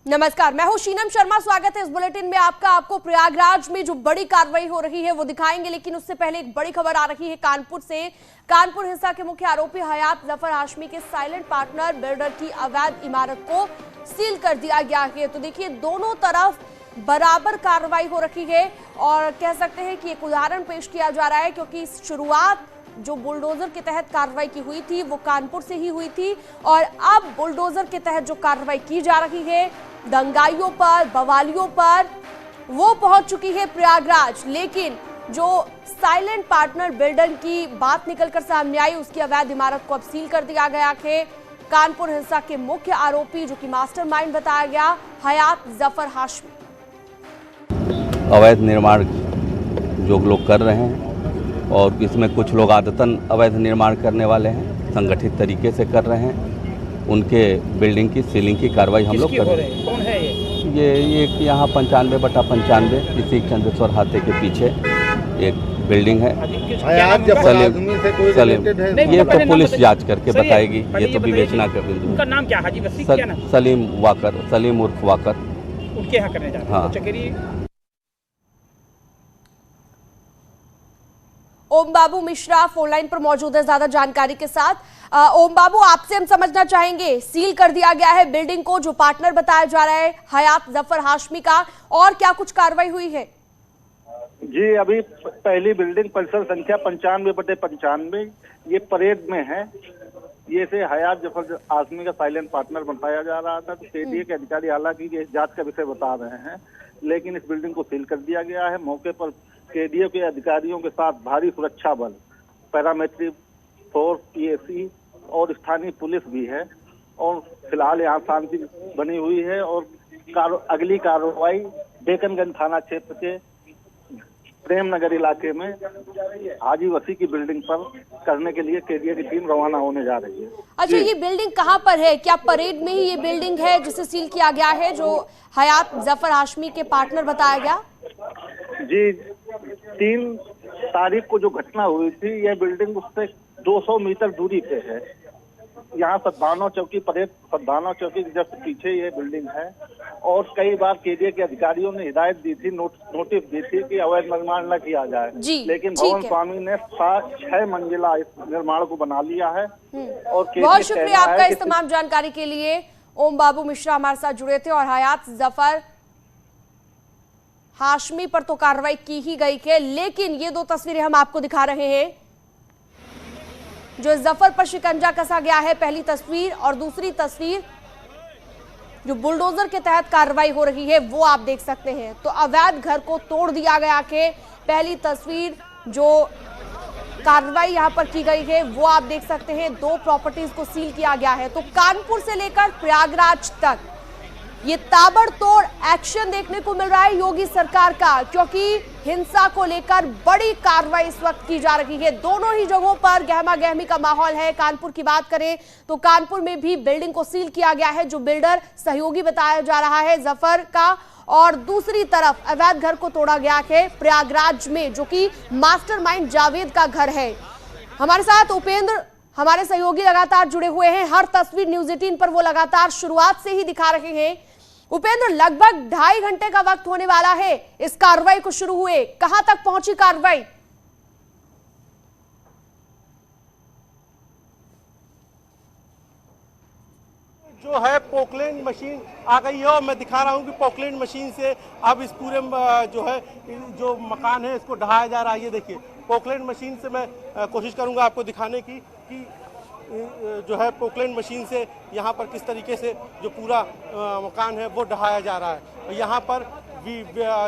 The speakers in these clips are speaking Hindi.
नमस्कार, मैं हूं शीनम शर्मा। स्वागत है इस बुलेटिन में आपका। आपको प्रयागराज में जो बड़ी कार्रवाई हो रही है वो दिखाएंगे, लेकिन उससे पहले एक बड़ी खबर आ रही है कानपुर से। कानपुर हिंसा के मुख्य आरोपी हयात जफर हाशमी के साइलेंट पार्टनर बिल्डर की अवैध इमारत को सील कर दिया गया है। तो देखिए, दोनों तरफ बराबर कार्रवाई हो रही है और कह सकते हैं कि एक उदाहरण पेश किया जा रहा है, क्योंकि शुरुआत जो बुलडोजर के तहत कार्रवाई की हुई थी वो कानपुर से ही हुई थी और अब बुलडोजर के तहत जो कार्रवाई की जा रही है दंगाइयों पर, बवालियों पर, वो पहुंच चुकी है प्रयागराज। लेकिन जो साइलेंट पार्टनर बिल्डर की बात निकलकर सामने आई, उसकी अवैध इमारत को अब सील कर दिया गया है। कानपुर हिंसा के मुख्य आरोपी, जो कि मास्टरमाइंड बताया गया, हयात जफर हाशमी। अवैध निर्माण जो लोग कर रहे हैं और इसमें कुछ लोग आदतन अवैध निर्माण करने वाले हैं, संगठित तरीके से कर रहे हैं, उनके बिल्डिंग की सीलिंग की कार्रवाई हम लोग कर रहे हैं। कौन है ये यहाँ 95/95 इसी चंद्रेश्वर हाथे के पीछे एक बिल्डिंग है। सलीम, ये तो पुलिस जांच करके बताएगी, ये तो विवेचना का बिंदु। उनका नाम क्या? हाजी वसीम क्या नाम? सलीम वाकर, सलीम उर्फ वाकर। उनके यहाँ करने जा रहे हैं। हाँ। चकेरी ओम बाबू मिश्रा फोन लाइन पर मौजूद है ज्यादा जानकारी के साथ। ओम बाबू, आपसे हम समझना चाहेंगे, सील कर दिया गया है बिल्डिंग को, जो पार्टनर बताया जा रहा है हयात जफर हाशमी का, और क्या कुछ कार्रवाई हुई है? जी, अभी पहली बिल्डिंग परिसर संख्या 95/95 ये परेड में है। ये से हयात जफर हाशमी का साइलेंट पार्टनर बताया जा रहा था। तो केडीए के अधिकारी हालांकि ये जांच का विषय बता रहे हैं, लेकिन इस बिल्डिंग को सील कर दिया गया है। मौके पर केडीए के अधिकारियों के साथ भारी सुरक्षा बल, पैरामिलिट्री फोर्स, पीएसी और स्थानीय पुलिस भी है और फिलहाल यहाँ शांति बनी हुई है। और अगली कार्रवाई डेकनगंज थाना क्षेत्र के प्रेमनगर इलाके में हाजी वसी की बिल्डिंग पर करने के लिए केडीए की टीम रवाना होने जा रही है। अच्छा, ये बिल्डिंग कहाँ पर है? क्या परेड में ही ये बिल्डिंग है जिसे सील किया गया है, जो हयात जफर हाशमी के पार्टनर बताया गया? जी, 3 तारीख को जो घटना हुई थी, यह बिल्डिंग उससे 200 मीटर दूरी पे है। यहाँ सद्भावना चौकी, परेड सद्भावना चौकी के जस्ट पीछे ये बिल्डिंग है। और कई बार केडीए के अधिकारियों ने हिदायत दी थी, नोटिस दी थी कि अवैध निर्माण न किया जाए, लेकिन भवन स्वामी ने 6 मंजिला इस निर्माण को बना लिया है। और बहुत शुक्रिया आपका इस तमाम जानकारी के लिए। ओम बाबू मिश्रा हमारे साथ जुड़े थे। और हयात जफर हाशमी पर तो कार्रवाई की ही गई है, लेकिन ये 2 तस्वीरें हम आपको दिखा रहे हैं जो जफर पर शिकंजा कसा गया है। पहली तस्वीर और दूसरी तस्वीर जो बुलडोजर के तहत कार्रवाई हो रही है वो आप देख सकते हैं। तो अवैध घर को तोड़ दिया गया है। पहली तस्वीर जो कार्रवाई यहां पर की गई है वो आप देख सकते हैं। 2 प्रॉपर्टीज को सील किया गया है। तो कानपुर से लेकर प्रयागराज तक ये ताबड़तोड़ एक्शन देखने को मिल रहा है योगी सरकार का, क्योंकि हिंसा को लेकर बड़ी कार्रवाई इस वक्त की जा रही है। दोनों ही जगहों पर गहमा गहमी का माहौल है। कानपुर की बात करें तो कानपुर में भी बिल्डिंग को सील किया गया है, जो बिल्डर सहयोगी बताया जा रहा है जफर का, और दूसरी तरफ अवैध घर को तोड़ा गया है प्रयागराज में, जो कि मास्टरमाइंड जावेद का घर है। हमारे साथ उपेंद्र, हमारे सहयोगी लगातार जुड़े हुए हैं। हर तस्वीर न्यूज 18 पर वो लगातार शुरुआत से ही दिखा रहे हैं। उपेंद्र, लगभग 2.5 घंटे का वक्त होने वाला है इस कार्रवाई को शुरू हुए, कहां तक पहुंची कार्रवाई? जो है पोकलैंड मशीन आ गई है और मैं दिखा रहा हूं कि पोकलैंड मशीन से अब इस पूरे जो है जो मकान है इसको ढहाया जा रहा है। ये देखिए, पोकलैंड मशीन से मैं कोशिश करूंगा आपको दिखाने की कि जो है पोकलैंड मशीन से यहाँ पर किस तरीके से जो पूरा मकान है वो ढहाया जा रहा है। यहाँ पर भी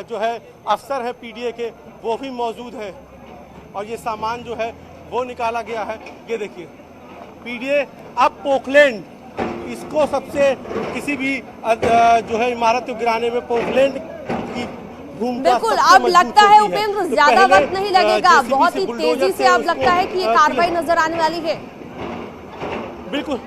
जो है अफसर है पीडीए के, वो भी मौजूद है और ये सामान जो है वो निकाला गया है। ये देखिए, पीडीए अब पोकलैंड, इसको सबसे किसी भी जो है इमारत को गिराने में पोकलैंड की भूमिका बिल्कुल। अब लगता है उपेंद्र ज्यादा वक्त नहीं लगेगा, बहुत ही तेजी से अब लगता है कि ये कार्रवाई नजर आने वाली है। बिल्कुल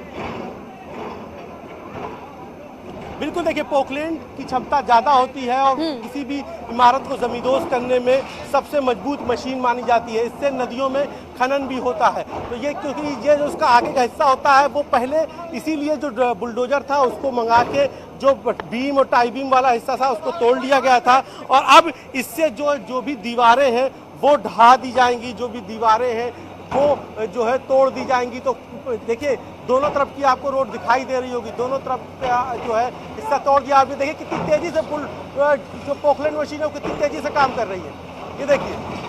बिल्कुल, देखिए पोकलैंड की क्षमता ज्यादा होती है और किसी भी इमारत को जमींदोज करने में सबसे मजबूत मशीन मानी जाती है। इससे नदियों में खनन भी होता है। तो ये क्योंकि ये जो उसका आगे का हिस्सा होता है वो पहले इसीलिए जो बुलडोजर था उसको मंगा के जो बीम और टाई बीम वाला हिस्सा था उसको तोड़ लिया गया था, और अब इससे जो भी दीवारें हैं वो ढहा दी जाएंगी, जो भी दीवारें हैं वो जो है तोड़ दी जाएंगी। तो देखिए दोनों तरफ की आपको रोड दिखाई दे रही होगी, दोनों तरफ जो है हिस्सा तोड़ दिया। आप देखिए कितनी तेजी से जो पोकलैंड मशीन है वो कितनी तेजी से काम कर रही है। ये देखिए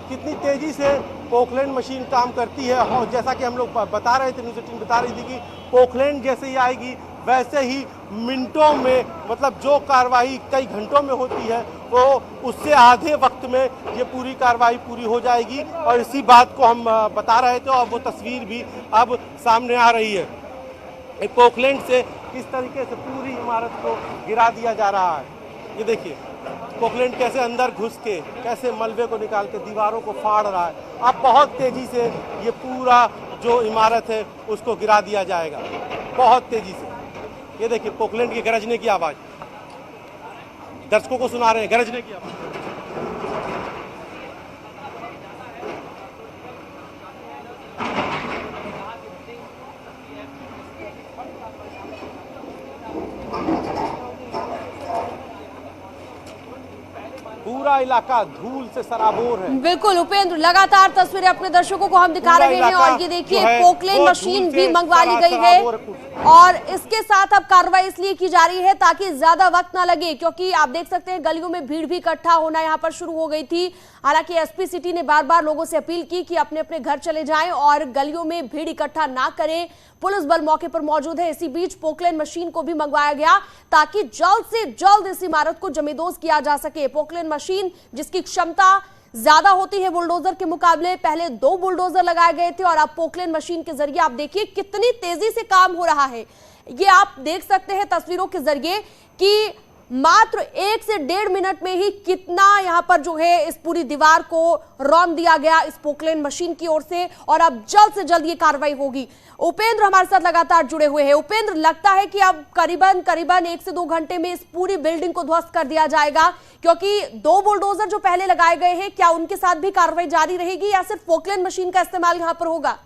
कितनी तेजी से पोकलैंड मशीन काम करती है, और जैसा कि हम लोग बता रहे थे, न्यूज़ 18 बता रही थी कि पोकलैंड जैसे ही आएगी वैसे ही मिनटों में, मतलब जो कार्रवाई कई घंटों में होती है वो उससे आधे वक्त में ये पूरी कार्रवाई पूरी हो जाएगी। और इसी बात को हम बता रहे थे, और वो तस्वीर भी अब सामने आ रही है। पोकलैंड से किस तरीके से पूरी इमारत को गिरा दिया जा रहा है। ये देखिए पोकलैंड कैसे अंदर घुस के, कैसे मलबे को निकाल के दीवारों को फाड़ रहा है। अब बहुत तेजी से ये पूरा जो इमारत है उसको गिरा दिया जाएगा, बहुत तेजी से। ये देखिए पोकलैंड के गरजने की आवाज़, दर्शकों को सुना रहे हैं गरजने की आवाज़। पूरा इलाका धूल से सराबोर है। बिल्कुल उपेंद्र, लगातार तस्वीरें अपने दर्शकों को हम दिखा रहे हैं, और ये देखिए पोकलैंड मशीन भी मंगवा ली गई है, और इसके साथ अब कार्रवाई इसलिए की जा रही है ताकि ज्यादा वक्त ना लगे, क्योंकि आप देख सकते हैं गलियों में भीड़ भी इकट्ठा होना यहाँ पर शुरू हो गई थी। हालांकि एसपी सिटी ने बार बार लोगों से अपील की कि अपने अपने घर चले जाएं और गलियों में भीड़ इकट्ठा ना करें। पुलिस बल मौके पर मौजूद है। इसी बीच पोकलैंड मशीन को भी मंगवाया गया ताकि जल्द से जल्द इस इमारत को जमींदोज किया जा सके। पोकलैंड मशीन जिसकी क्षमता ज्यादा होती है बुलडोजर के मुकाबले, पहले 2 बुलडोजर लगाए गए थे, और अब पोकलैंड मशीन के जरिए आप देखिए कितनी तेजी से काम हो रहा है। ये आप देख सकते हैं तस्वीरों के जरिए कि मात्र 1 से 1.5 मिनट में ही कितना यहां पर जो है इस पूरी दीवार को रौंद दिया गया इस पोकलैंड मशीन की ओर से, और अब जल्द से जल्द ये कार्रवाई होगी। उपेंद्र हमारे साथ लगातार जुड़े हुए हैं। उपेंद्र, लगता है कि अब करीबन 1 से 2 घंटे में इस पूरी बिल्डिंग को ध्वस्त कर दिया जाएगा, क्योंकि 2 बुलडोजर जो पहले लगाए गए हैं, क्या उनके साथ भी कार्रवाई जारी रहेगी या सिर्फ पोकलैंड मशीन का इस्तेमाल यहां पर होगा?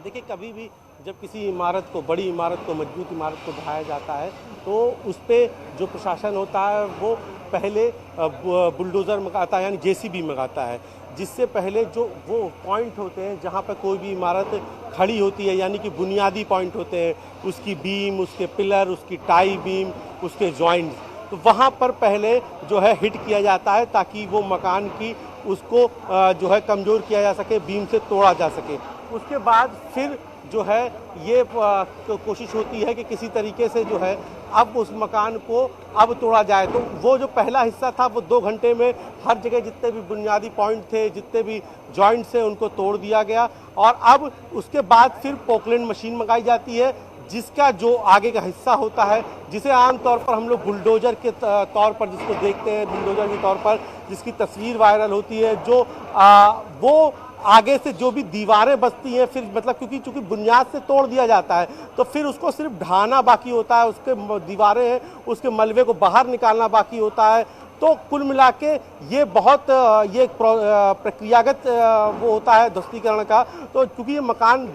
देखिए कभी भी जब किसी इमारत को, बड़ी इमारत को, मजबूत इमारत को ढाया जाता है तो उस पर जो प्रशासन होता है वो पहले बुलडोज़र मंगाता है, यानी जेसीबी मंगाता है, जिससे पहले जो वो पॉइंट होते हैं जहाँ पर कोई भी इमारत खड़ी होती है, यानी कि बुनियादी पॉइंट होते हैं, उसकी बीम, उसके पिलर, उसकी टाई बीम, उसके जॉइंट्स, तो वहाँ पर पहले जो है हिट किया जाता है ताकि वो मकान की उसको जो है कमज़ोर किया जा सके, बीम से तोड़ा जा सके। उसके बाद फिर जो है ये कोशिश होती है कि किसी तरीके से जो है अब उस मकान को अब तोड़ा जाए। तो वो जो पहला हिस्सा था वो 2 घंटे में हर जगह जितने भी बुनियादी पॉइंट थे, जितने भी जॉइंट्स थे, उनको तोड़ दिया गया। और अब उसके बाद फिर पोकलैंड मशीन मंगाई जाती है, जिसका जो आगे का हिस्सा होता है, जिसे आमतौर पर हम लोग बुलडोजर के तौर पर जिसको देखते हैं, बुलडोजर के तौर पर जिसकी तस्वीर वायरल होती है, जो वो आगे से जो भी दीवारें बचती हैं, फिर मतलब क्योंकि चूंकि बुनियाद से तोड़ दिया जाता है तो फिर उसको सिर्फ ढाना बाकी होता है, उसके दीवारें हैं उसके मलबे को बाहर निकालना बाकी होता है। तो कुल मिला के ये बहुत ये प्रक्रियागत वो होता है ध्वस्तीकरण का। तो चूंकि ये मकान